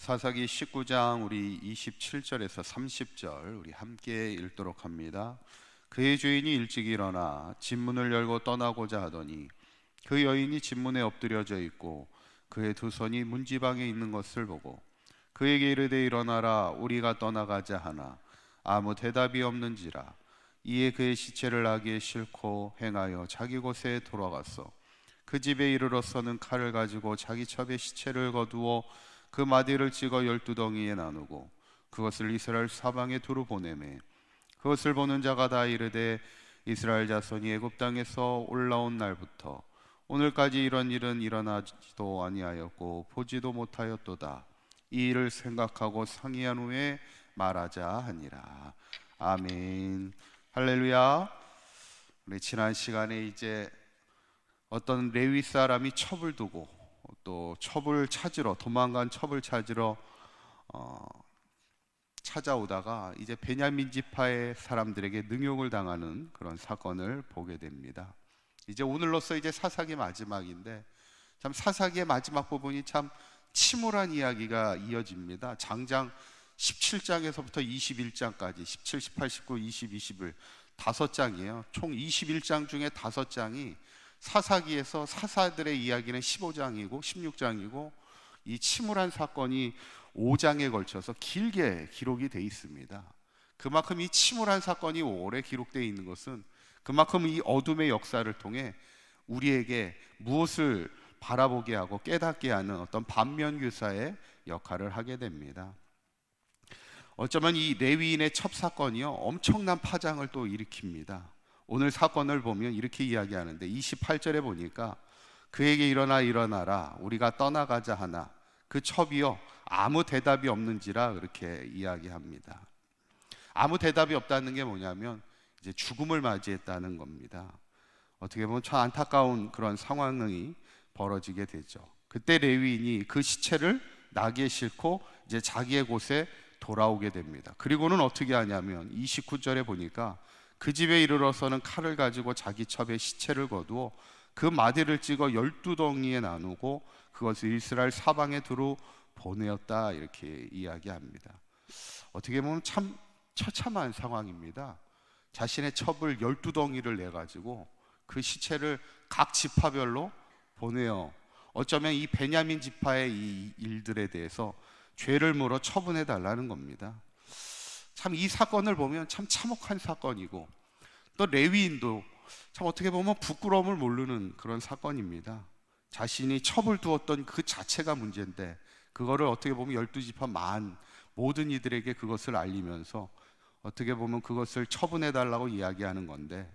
사사기 19장 우리 27절에서 30절 우리 함께 읽도록 합니다. 그의 주인이 일찍 일어나 집문을 열고 떠나고자 하더니 그 여인이 집문에 엎드려져 있고 그의 두 손이 문지방에 있는 것을 보고 그에게 이르되 일어나라 우리가 떠나가자 하나 아무 대답이 없는지라. 이에 그의 시체를 나귀에 싣고 행하여 자기 곳에 돌아갔어. 그 집에 이르러서는 칼을 가지고 자기 첩의 시체를 거두어 그 마디를 찍어 12덩이에 나누고 그것을 이스라엘 사방에 두루 보내매 그것을 보는 자가 다 이르되 이스라엘 자손이 애굽 땅에서 올라온 날부터 오늘까지 이런 일은 일어나지도 아니하였고 보지도 못하였도다. 이 일을 생각하고 상의한 후에 말하자 하니라. 아멘. 할렐루야. 우리 지난 시간에 이제 어떤 레위 사람이 첩을 두고 또 첩을 찾으러 도망간 첩을 찾으러 찾아오다가 이제 베냐민 지파의 사람들에게 능욕을 당하는 그런 사건을 보게 됩니다. 이제 오늘로써 이제 사사기 마지막인데 참 사사기의 마지막 부분이 참 침울한 이야기가 이어집니다. 장장 17장에서부터 21장까지 17, 18, 19, 20, 21 5장이에요. 총 21장 중에 5장이 사사기에서 사사들의 이야기는 15장이고 16장이고 이 침울한 사건이 5장에 걸쳐서 길게 기록이 되어 있습니다. 그만큼 이 침울한 사건이 오래 기록되어 있는 것은 그만큼 이 어둠의 역사를 통해 우리에게 무엇을 바라보게 하고 깨닫게 하는 어떤 반면교사의 역할을 하게 됩니다. 어쩌면 이 레위인의 첩사건이요 엄청난 파장을 또 일으킵니다. 오늘 사건을 보면 이렇게 이야기하는데 28절에 보니까 그에게 일어나라 우리가 떠나가자 하나 그 첩이요 아무 대답이 없는지라 그렇게 이야기합니다. 아무 대답이 없다는 게 뭐냐면 이제 죽음을 맞이했다는 겁니다. 어떻게 보면 참 안타까운 그런 상황이 벌어지게 되죠. 그때 레위인이 그 시체를 나귀에 싣고 이제 자기의 곳에 돌아오게 됩니다. 그리고는 어떻게 하냐면 29절에 보니까 그 집에 이르러서는 칼을 가지고 자기 첩의 시체를 거두어 그 마디를 찍어 12덩이에 나누고 그것을 이스라엘 사방에 두루 보내었다 이렇게 이야기합니다. 어떻게 보면 참 처참한 상황입니다. 자신의 첩을 12덩이를 내가지고 그 시체를 각 지파별로 보내어 어쩌면 이 베냐민 지파의 이 일들에 대해서 죄를 물어 처분해 달라는 겁니다. 참 이 사건을 보면 참 참혹한 사건이고 또 레위인도 참 어떻게 보면 부끄러움을 모르는 그런 사건입니다. 자신이 첩을 두었던 그 자체가 문제인데 그거를 어떻게 보면 12지파 모든 이들에게 그것을 알리면서 어떻게 보면 그것을 처분해 달라고 이야기하는 건데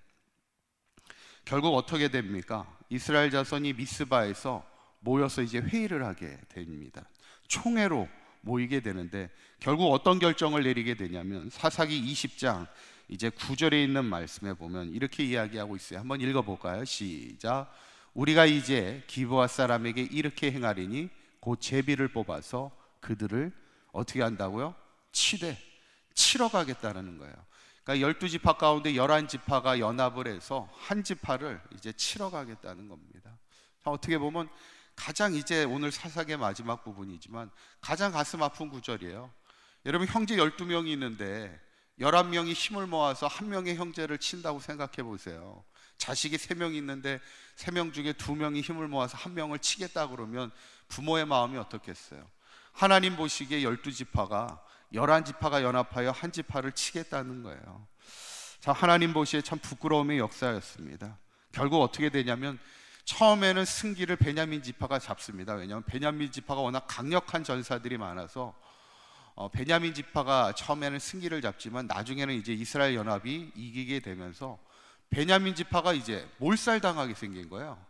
결국 어떻게 됩니까? 이스라엘 자손이 미스바에서 모여서 이제 회의를 하게 됩니다. 총회로 모이게 되는데 결국 어떤 결정을 내리게 되냐면 사사기 20장 이제 9절에 있는 말씀에 보면 이렇게 이야기하고 있어요. 한번 읽어볼까요? 시작. 우리가 이제 기브아 사람에게 이렇게 행하리니 곧 제비를 뽑아서 그들을 어떻게 한다고요? 치러 가겠다는 거예요. 그러니까 12지파 가운데 11지파가 연합을 해서 한 지파를 이제 치러 가겠다는 겁니다. 어떻게 보면 가장 이제 오늘 사사기의 마지막 부분이지만 가장 가슴 아픈 구절이에요. 여러분 형제 12명이 있는데 11명이 힘을 모아서 한 명의 형제를 친다고 생각해 보세요. 자식이 3명 있는데 3명 중에 2명이 힘을 모아서 한 명을 치겠다 그러면 부모의 마음이 어떻겠어요? 하나님 보시기에 12지파가 11지파가 연합하여 한 지파를 치겠다는 거예요. 자, 하나님 보시기에 참 부끄러움의 역사였습니다. 결국 어떻게 되냐면 처음에는 승기를 베냐민 지파가 잡습니다. 왜냐하면 베냐민 지파가 워낙 강력한 전사들이 많아서 베냐민 지파가 처음에는 승기를 잡지만 나중에는 이제 이스라엘 연합이 이기게 되면서 베냐민 지파가 이제 몰살당하게 생긴 거예요.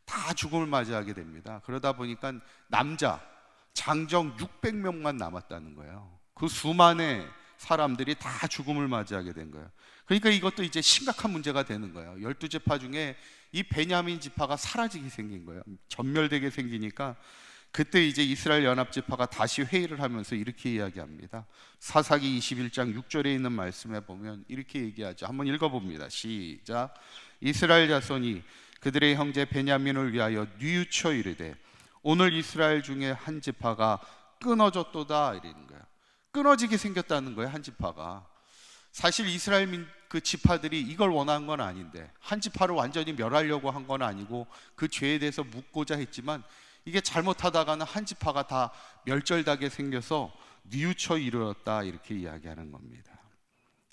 다 죽음을 맞이하게 됩니다. 그러다 보니까 남자 장정 600명만 남았다는 거예요. 그 수만의 사람들이 다 죽음을 맞이하게 된 거예요. 그러니까 이것도 이제 심각한 문제가 되는 거예요. 12지파 중에 이 베냐민 지파가 사라지게 생긴 거예요. 전멸되게 생기니까 그때 이제 이스라엘 연합지파가 다시 회의를 하면서 이렇게 이야기합니다. 사사기 21장 6절에 있는 말씀에 보면 이렇게 얘기하죠. 한번 읽어봅니다. 시작. 이스라엘 자손이 그들의 형제 베냐민을 위하여 뉘우쳐 이르되 오늘 이스라엘 중에 한 지파가 끊어졌도다 이러는 거예요. 끊어지게 생겼다는 거예요, 한 지파가. 사실 이스라엘 그 지파들이 이걸 원한 건 아닌데, 한 지파를 완전히 멸하려고 한 건 아니고 그 죄에 대해서 묻고자 했지만, 이게 잘못하다가는 한 지파가 다 멸절하게 생겨서 뉘우쳐 이르렀다 이렇게 이야기하는 겁니다.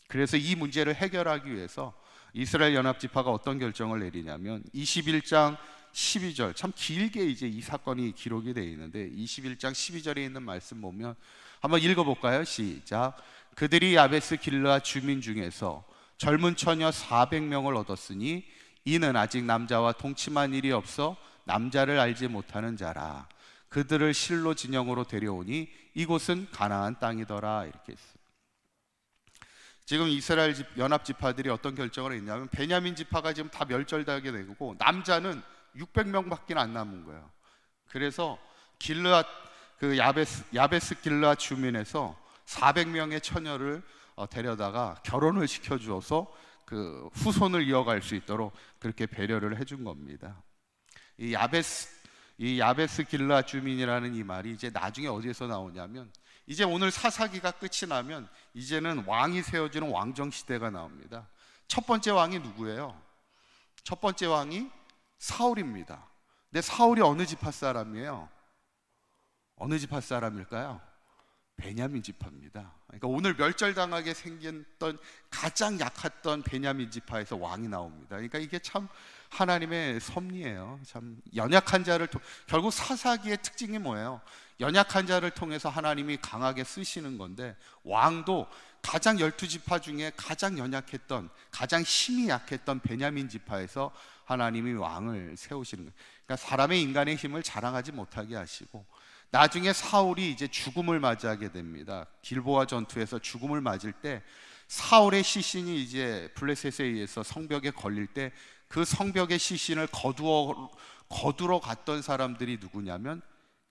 그래서 이 문제를 해결하기 위해서 이스라엘 연합지파가 어떤 결정을 내리냐면 21장 12절, 참 길게 이제 이 사건이 기록이 되어 있는데 21장 12절에 있는 말씀 보면 한번 읽어볼까요? 시작. 그들이 야베스 길르앗 주민 중에서 젊은 처녀 400명을 얻었으니 이는 아직 남자와 동침한 일이 없어 남자를 알지 못하는 자라. 그들을 실로 진영으로 데려오니 이곳은 가나안 땅이더라 이렇게 했어요. 지금 이스라엘 연합 지파들이 어떤 결정을 했냐면 베냐민 지파가 지금 다 멸절당하게 되고 남자는 600명밖에 안 남은 거예요. 그래서 길르앗 그 야베스 길르앗 주민에서 400명의 처녀를 데려다가 결혼을 시켜주어서 그 후손을 이어갈 수 있도록 그렇게 배려를 해준 겁니다. 이 야베스 길르앗 주민이라는 이 말이 이제 나중에 어디에서 나오냐면 이제 오늘 사사기가 끝이 나면 이제는 왕이 세워지는 왕정 시대가 나옵니다. 첫 번째 왕이 누구예요? 첫 번째 왕이 사울입니다. 근데 사울이 어느 지파 사람이에요? 어느 지파 사람일까요? 베냐민 지파입니다. 그러니까 오늘 멸절당하게 생겼던 가장 약했던 베냐민 지파에서 왕이 나옵니다. 그러니까 이게 참 하나님의 섭리예요. 참 연약한 자를 결국 사사기의 특징이 뭐예요? 연약한 자를 통해서 하나님이 강하게 쓰시는 건데 왕도 가장 12지파 중에 가장 연약했던 가장 힘이 약했던 베냐민 지파에서 하나님이 왕을 세우시는 거예요. 그러니까 사람의 인간의 힘을 자랑하지 못하게 하시고 나중에 사울이 이제 죽음을 맞이하게 됩니다. 길보아 전투에서 죽음을 맞을 때 사울의 시신이 이제 블레셋에 의해서 성벽에 걸릴 때 그 성벽의 시신을 거두러 갔던 사람들이 누구냐면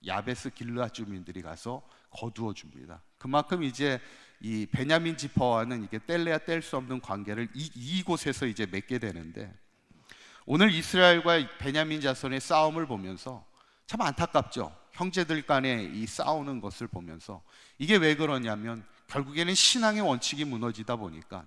야베스 길르앗 주민들이 가서 거두어 줍니다. 그만큼 이제 이 베냐민 지파와는 이게 뗄래야 뗄 수 없는 관계를 이곳에서 이제 맺게 되는데 오늘 이스라엘과 베냐민 자손의 싸움을 보면서 참 안타깝죠. 형제들 간에 이 싸우는 것을 보면서 이게 왜 그러냐면 결국에는 신앙의 원칙이 무너지다 보니까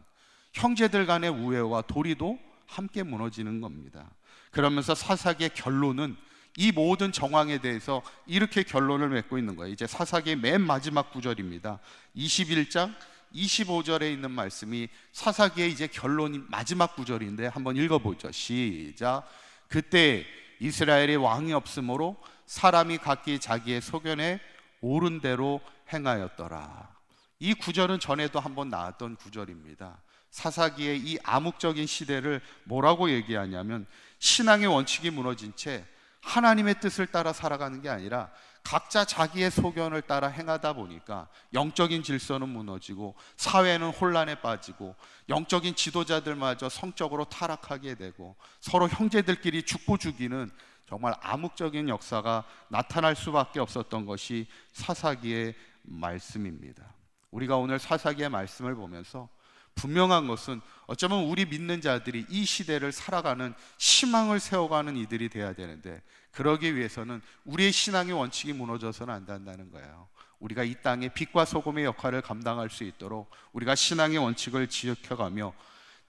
형제들 간의 우애와 도리도 함께 무너지는 겁니다. 그러면서 사사기의 결론은 이 모든 정황에 대해서 이렇게 결론을 맺고 있는 거예요. 이제 사사기의 맨 마지막 구절입니다. 21장 25절에 있는 말씀이 사사기의 이제 결론이 마지막 구절인데 한번 읽어보죠. 시작. 그때 이스라엘에 왕이 없으므로 사람이 각기 자기의 소견에 옳은 대로 행하였더라. 이 구절은 전에도 한번 나왔던 구절입니다. 사사기의 이 암묵적인 시대를 뭐라고 얘기하냐면 신앙의 원칙이 무너진 채 하나님의 뜻을 따라 살아가는 게 아니라 각자 자기의 소견을 따라 행하다 보니까 영적인 질서는 무너지고 사회는 혼란에 빠지고 영적인 지도자들마저 성적으로 타락하게 되고 서로 형제들끼리 죽고 죽이는 정말 암묵적인 역사가 나타날 수밖에 없었던 것이 사사기의 말씀입니다. 우리가 오늘 사사기의 말씀을 보면서 분명한 것은 어쩌면 우리 믿는 자들이 이 시대를 살아가는 희망을 세워가는 이들이 돼야 되는데 그러기 위해서는 우리의 신앙의 원칙이 무너져서는 안 된다는 거예요. 우리가 이 땅에 빛과 소금의 역할을 감당할 수 있도록 우리가 신앙의 원칙을 지켜가며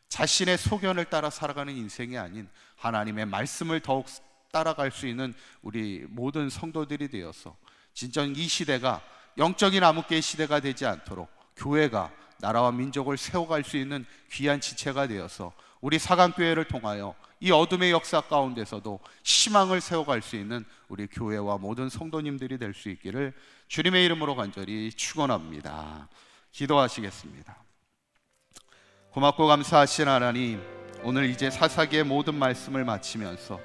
자신의 소견을 따라 살아가는 인생이 아닌 하나님의 말씀을 더욱 따라갈 수 있는 우리 모든 성도들이 되어서 진짜 이 시대가 영적인 암흑기의 시대가 되지 않도록 교회가 나라와 민족을 세워갈 수 있는 귀한 지체가 되어서 우리 사강교회를 통하여 이 어둠의 역사 가운데서도 희망을 세워갈 수 있는 우리 교회와 모든 성도님들이 될 수 있기를 주님의 이름으로 간절히 축원합니다. 기도하시겠습니다. 고맙고 감사하신 하나님, 오늘 이제 사사기의 모든 말씀을 마치면서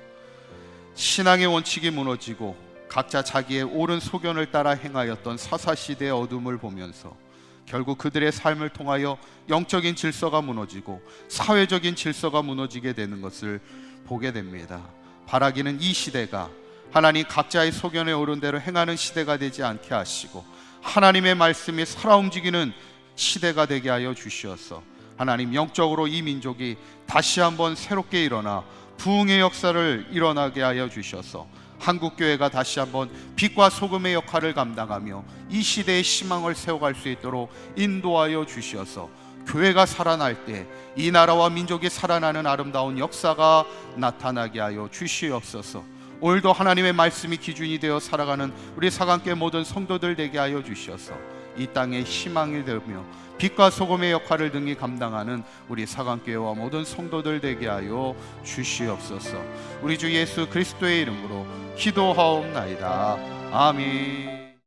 신앙의 원칙이 무너지고 각자 자기의 옳은 소견을 따라 행하였던 사사시대의 어둠을 보면서 결국 그들의 삶을 통하여 영적인 질서가 무너지고 사회적인 질서가 무너지게 되는 것을 보게 됩니다. 바라기는 이 시대가 하나님 각자의 소견에 오른 대로 행하는 시대가 되지 않게 하시고 하나님의 말씀이 살아 움직이는 시대가 되게 하여 주시옵소서. 하나님, 영적으로 이 민족이 다시 한번 새롭게 일어나 부흥의 역사를 일어나게 하여 주셔서 한국교회가 다시 한번 빛과 소금의 역할을 감당하며 이 시대의 희망을 세워갈 수 있도록 인도하여 주시어서 교회가 살아날 때 이 나라와 민족이 살아나는 아름다운 역사가 나타나게 하여 주시옵소서. 오늘도 하나님의 말씀이 기준이 되어 살아가는 우리 사강교회 모든 성도들 되게 하여 주시어서 이 땅에 희망이 되며 빛과 소금의 역할을 등이 감당하는 우리 사강교회와 모든 성도들 되게 하여 주시옵소서. 우리 주 예수 그리스도의 이름으로 기도하옵나이다. 아멘.